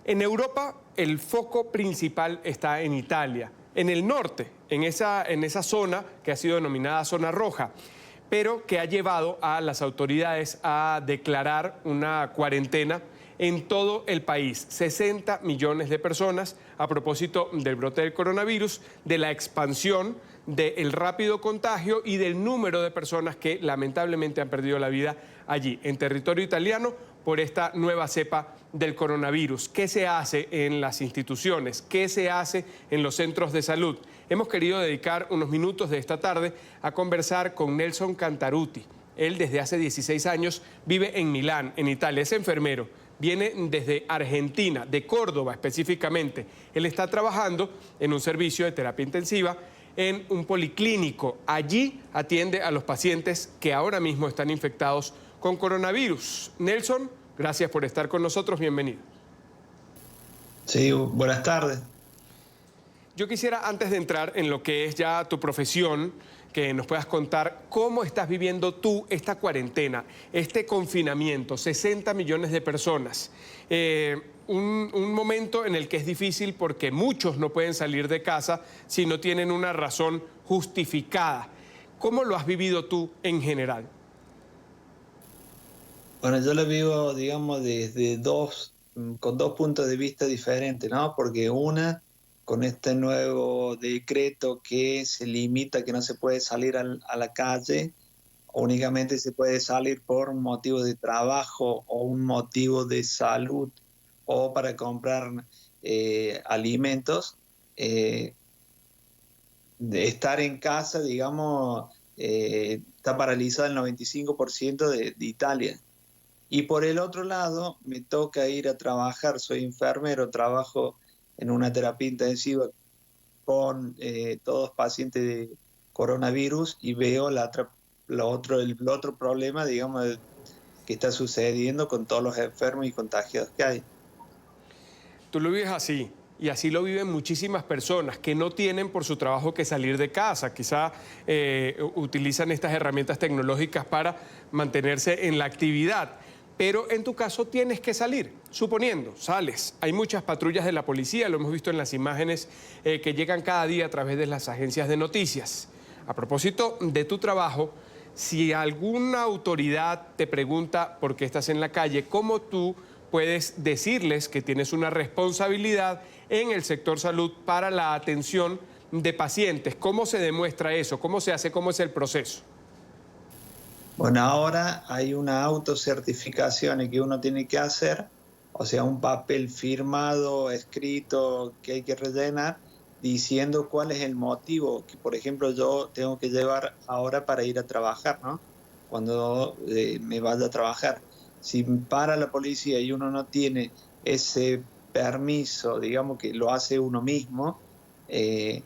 En Europa, el foco principal está en Italia, en el norte, en esa zona que ha sido denominada zona roja, pero que ha llevado a las autoridades a declarar una cuarentena en todo el país. 60 millones de personas a propósito del brote del coronavirus, de la expansión, del rápido contagio y del número de personas que lamentablemente han perdido la vida allí, en territorio italiano, por esta nueva cepa del coronavirus. ¿Qué se hace en las instituciones? ¿Qué se hace en los centros de salud? Hemos querido dedicar unos minutos de esta tarde a conversar con Nelson Cantarutti. Él desde hace 16 años vive en Milán, en Italia, es enfermero. Viene desde Argentina, de Córdoba específicamente. Él está trabajando en un servicio de terapia intensiva en un policlínico. Allí atiende a los pacientes que ahora mismo están infectados con coronavirus. Nelson, gracias por estar con nosotros, bienvenido. Sí, buenas tardes. Yo quisiera, antes de entrar en lo que es ya tu profesión, que nos puedas contar cómo estás viviendo tú esta cuarentena, este confinamiento, 60 millones de personas. Un momento en el que es difícil porque muchos no pueden salir de casa si no tienen una razón justificada. ¿Cómo lo has vivido tú en general? Bueno, yo lo vivo, digamos, con dos puntos de vista diferentes, ¿no? Porque una, con este nuevo decreto que se limita, que no se puede salir a la calle, únicamente se puede salir por un motivo de trabajo o un motivo de salud o para comprar alimentos. eh, de estar en casa, digamos, está paralizada el 95% de Italia. Y por el otro lado, me toca ir a trabajar, soy enfermero, trabajo en una terapia intensiva con todos pacientes de coronavirus y veo el otro problema, digamos, que está sucediendo con todos los enfermos y contagiados que hay. Tú lo vives así, y así lo viven muchísimas personas que no tienen por su trabajo que salir de casa. Quizá utilizan estas herramientas tecnológicas para mantenerse en la actividad. Pero en tu caso tienes que salir, suponiendo, sales. Hay muchas patrullas de la policía, lo hemos visto en las imágenes que llegan cada día a través de las agencias de noticias. A propósito de tu trabajo, si alguna autoridad te pregunta por qué estás en la calle, ¿cómo tú puedes decirles que tienes una responsabilidad en el sector salud para la atención de pacientes? ¿Cómo se demuestra eso? ¿Cómo se hace? ¿Cómo es el proceso? Bueno, ahora hay una autocertificación que uno tiene que hacer, o sea, un papel firmado, escrito, que hay que rellenar, diciendo cuál es el motivo que, por ejemplo, yo tengo que llevar ahora para ir a trabajar, ¿no? Cuando me vaya a trabajar. Si para la policía y uno no tiene ese permiso, digamos que lo hace uno mismo, eh,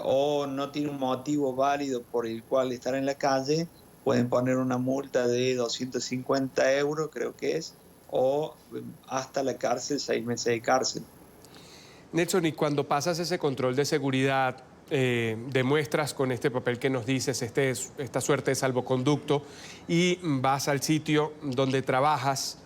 o no tiene un motivo válido por el cual estar en la calle, pueden poner una multa de 250 euros, creo que es, o hasta la cárcel, 6 meses de cárcel. Nelson, y cuando pasas ese control de seguridad, demuestras con este papel que nos dices, esta suerte de salvoconducto, y vas al sitio donde trabajas,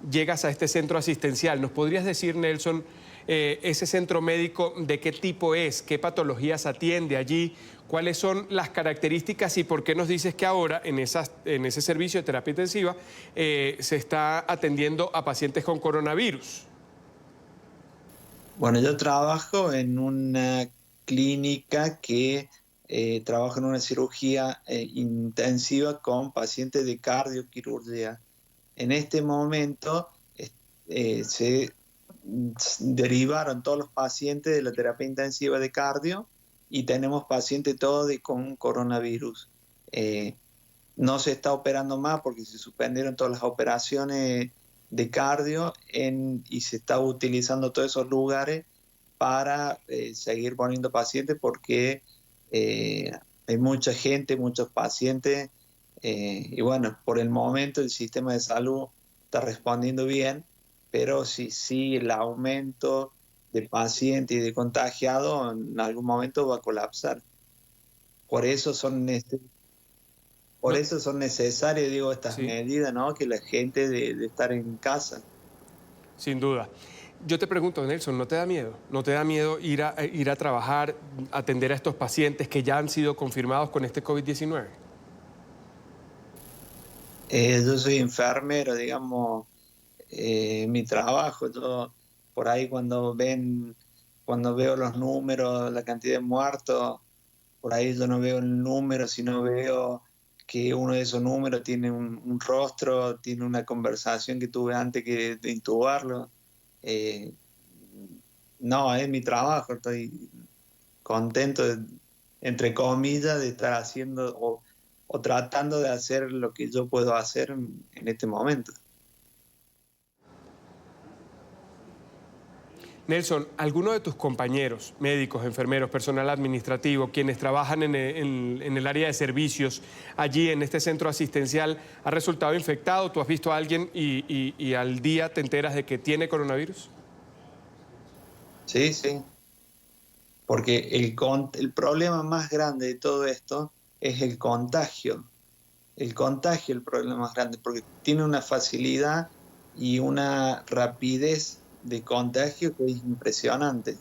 llegas a este centro asistencial. ¿Nos podrías decir, Nelson, ese centro médico de qué tipo es, qué patologías atiende allí, cuáles son las características y por qué nos dices que ahora en ese servicio de terapia intensiva se está atendiendo a pacientes con coronavirus? Bueno, yo trabajo en una clínica que trabaja en una cirugía intensiva con pacientes de cardioquirurgia. En este momento se derivaron todos los pacientes de la terapia intensiva de cardio y tenemos pacientes todos con coronavirus. Eh, no se está operando más porque se suspendieron todas las operaciones de cardio y se está utilizando todos esos lugares para seguir poniendo pacientes porque eh, hay mucha gente, muchos pacientes y bueno, por el momento el sistema de salud está respondiendo bien, pero sí el aumento de pacientes y de contagiados en algún momento va a colapsar. Por eso son por No, eso son necesarias, digo, estas sí. medidas, ¿no? Que la gente de estar en casa. Sin duda. Yo te pregunto, Nelson, ¿no te da miedo? ¿No te da miedo ir a trabajar, atender a estos pacientes que ya han sido confirmados con este COVID-19? Yo soy enfermero, digamos, mi trabajo, yo por ahí cuando veo los números, la cantidad de muertos, por ahí yo no veo el número, sino veo que uno de esos números tiene un rostro, tiene una conversación que tuve antes de intubarlo. Eh, no, es mi trabajo, estoy contento, entre comillas, de estar haciendo o tratando de hacer lo que yo puedo hacer en este momento. Nelson, ¿alguno de tus compañeros, médicos, enfermeros, personal administrativo, quienes trabajan en el área de servicios, allí en este centro asistencial, ha resultado infectado? ¿Tú has visto a alguien y al día te enteras de que tiene coronavirus? Sí, sí, porque el problema más grande de todo esto es el contagio. El contagio es el problema más grande, porque tiene una facilidad y una rapidez de contagio que es impresionante.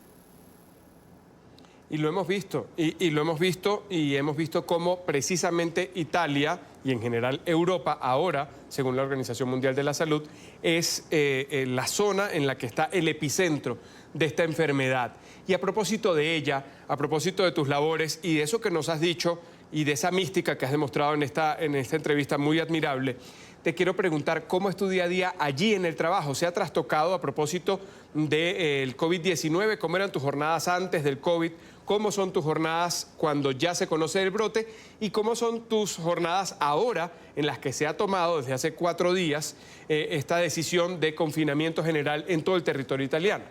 Y lo hemos visto, y lo hemos visto, y hemos visto cómo precisamente Italia y en general Europa ahora, según la Organización Mundial de la Salud, es la zona en la que está el epicentro de esta enfermedad. Y a propósito de ella, a propósito de tus labores y de eso que nos has dicho y de esa mística que has demostrado en esta entrevista muy admirable, te quiero preguntar cómo es tu día a día allí en el trabajo. ¿Se ha trastocado a propósito del COVID-19? ¿Cómo eran tus jornadas antes del COVID? ¿Cómo son tus jornadas cuando ya se conoce el brote? ¿Y cómo son tus jornadas ahora en las que se ha tomado desde hace 4 días esta decisión de confinamiento general en todo el territorio italiano?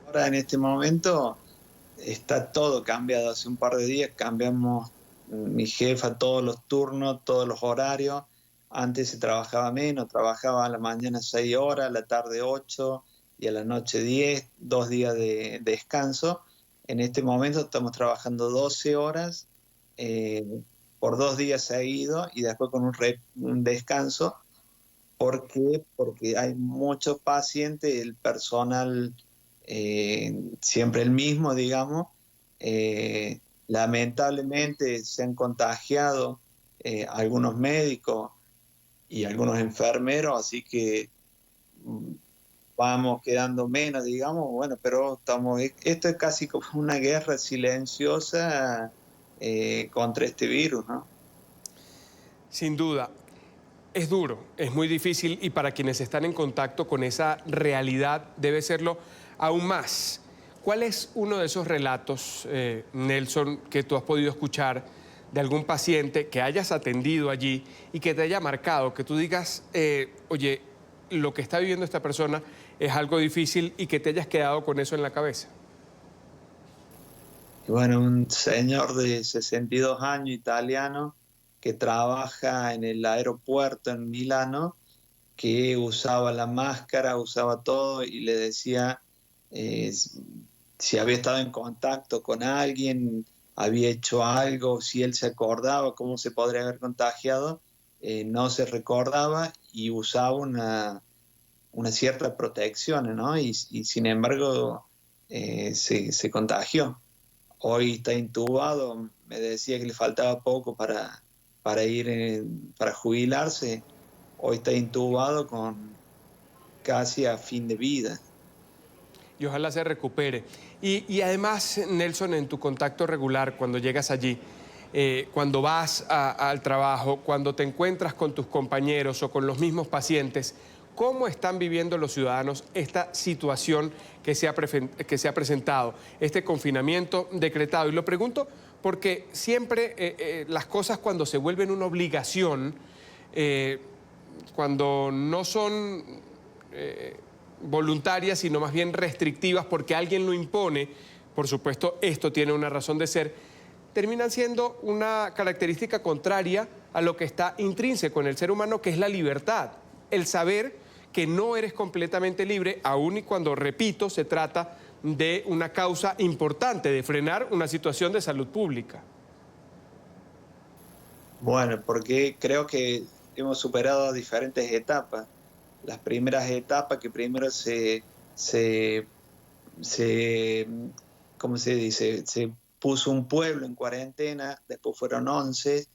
Ahora en este momento está todo cambiado. Hace un par de días cambiamos mi jefa todos los turnos, todos los horarios. Antes se trabajaba menos, trabajaba a la mañana 6 horas, a la tarde 8 y a la noche 10, 2 días de descanso. En este momento estamos trabajando 12 horas eh, por 2 días seguidos y después con un descanso. ¿Por qué? Porque hay muchos pacientes, el personal siempre el mismo, digamos. Lamentablemente se han contagiado algunos médicos y algunos enfermeros, así que mm, vamos quedando menos, digamos, bueno, pero esto es casi como una guerra silenciosa contra este virus, ¿no? Sin duda. Es duro, es muy difícil y para quienes están en contacto con esa realidad debe serlo aún más. ¿Cuál es uno de esos relatos, Nelson, que tú has podido escuchar de algún paciente que hayas atendido allí y que te haya marcado, que tú digas, oye, lo que está viviendo esta persona es algo difícil y que te hayas quedado con eso en la cabeza? Y bueno, un señor de 62 años italiano que trabaja en el aeropuerto en Milano, que usaba la máscara, usaba todo y le decía eh, si había estado en contacto con alguien, había hecho algo, si él se acordaba cómo se podría haber contagiado, no se recordaba y usaba una cierta protección, ¿no? Y sin embargo se contagió. Hoy está intubado, me decía que le faltaba poco para ir, para jubilarse. Hoy está intubado con casi a fin de vida. Y ojalá se recupere. Y además, Nelson, en tu contacto regular, cuando llegas allí, cuando vas al trabajo, cuando te encuentras con tus compañeros o con los mismos pacientes, ¿cómo están viviendo los ciudadanos esta situación que se ha presentado, este confinamiento decretado? Y lo pregunto porque siempre las cosas cuando se vuelven una obligación, cuando no son voluntarias, sino más bien restrictivas porque alguien lo impone, por supuesto esto tiene una razón de ser, terminan siendo una característica contraria a lo que está intrínseco en el ser humano, que es la libertad, el saber que no eres completamente libre, aun y cuando, repito, se trata de una causa importante, de frenar una situación de salud pública. Bueno, porque creo que hemos superado diferentes etapas. las primeras etapas, que primero se, ¿cómo se dice? Se puso un pueblo en cuarentena, después fueron 11,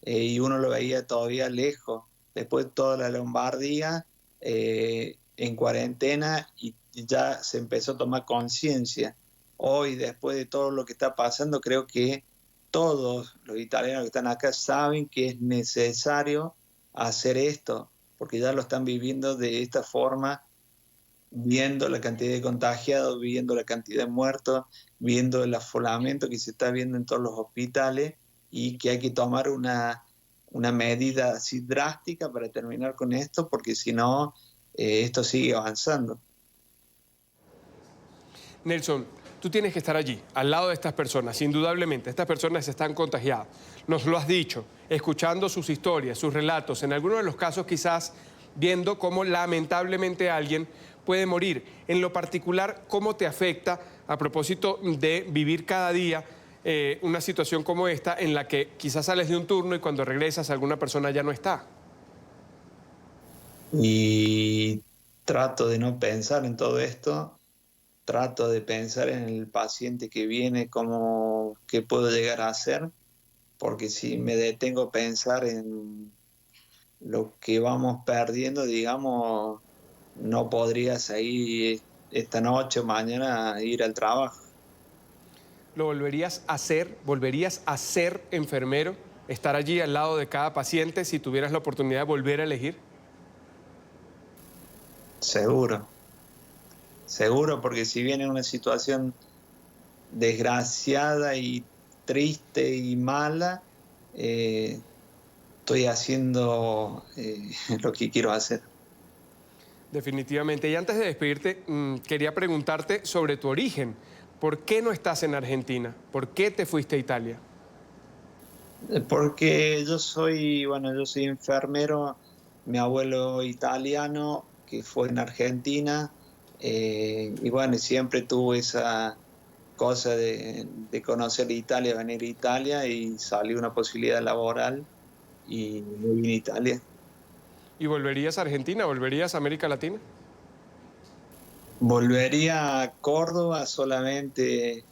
y uno lo veía todavía lejos. Después toda la Lombardía en cuarentena y ya se empezó a tomar conciencia. Hoy, después de todo lo que está pasando, creo que todos los italianos que están acá saben que es necesario hacer esto, porque ya lo están viviendo de esta forma, viendo la cantidad de contagiados, viendo la cantidad de muertos, viendo el aforamiento que se está viendo en todos los hospitales y que hay que tomar una medida así drástica para terminar con esto, porque si no, esto sigue avanzando. Nelson, tú tienes que estar allí, al lado de estas personas, indudablemente. Estas personas están contagiadas. Nos lo has dicho, escuchando sus historias, sus relatos, en algunos de los casos quizás viendo cómo lamentablemente alguien puede morir. En lo particular, ¿cómo te afecta a propósito de vivir cada día una situación como esta en la que quizás sales de un turno y cuando regresas alguna persona ya no está? Y trato de no pensar en todo esto. Trato de pensar en el paciente que viene, cómo, qué puedo llegar a hacer, porque si me detengo a pensar en lo que vamos perdiendo, digamos, no podría seguir esta noche o mañana a ir al trabajo. ¿Lo volverías a hacer? ¿Volverías a ser enfermero? ¿Estar allí al lado de cada paciente si tuvieras la oportunidad de volver a elegir? Seguro, seguro, porque si viene una situación desgraciada y triste y mala, estoy haciendo lo que quiero hacer. Definitivamente. Y antes de despedirte, quería preguntarte sobre tu origen. ¿Por qué no estás en Argentina? ¿Por qué te fuiste a Italia? Porque yo soy enfermero, mi abuelo italiano, que fue en Argentina, y bueno, siempre tuve esa cosa de conocer Italia, venir a Italia, y salió una posibilidad laboral y me vine a Italia. ¿Y volverías a Argentina? ¿Volverías a América Latina? Volvería a Córdoba solamente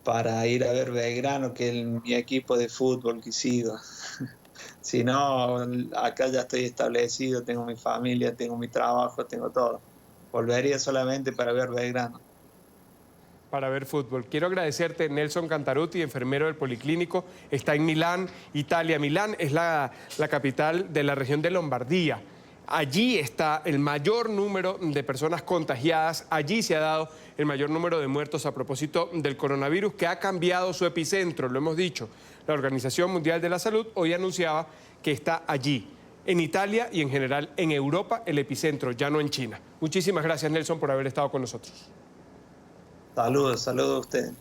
para ir a ver Belgrano, que es mi equipo de fútbol que sigo. Si no, acá ya estoy establecido, tengo mi familia, tengo mi trabajo, tengo todo. Volvería solamente para ver Belgrano. Para ver fútbol. Quiero agradecerte, Nelson Cantarutti, enfermero del Policlínico. Está en Milán, Italia. Milán es la capital de la región de Lombardía. Allí está el mayor número de personas contagiadas. Allí se ha dado el mayor número de muertos a propósito del coronavirus, que ha cambiado su epicentro, lo hemos dicho. La Organización Mundial de la Salud hoy anunciaba que está allí, en Italia y en general en Europa, el epicentro, ya no en China. Muchísimas gracias, Nelson, por haber estado con nosotros. Saludos, saludos a ustedes.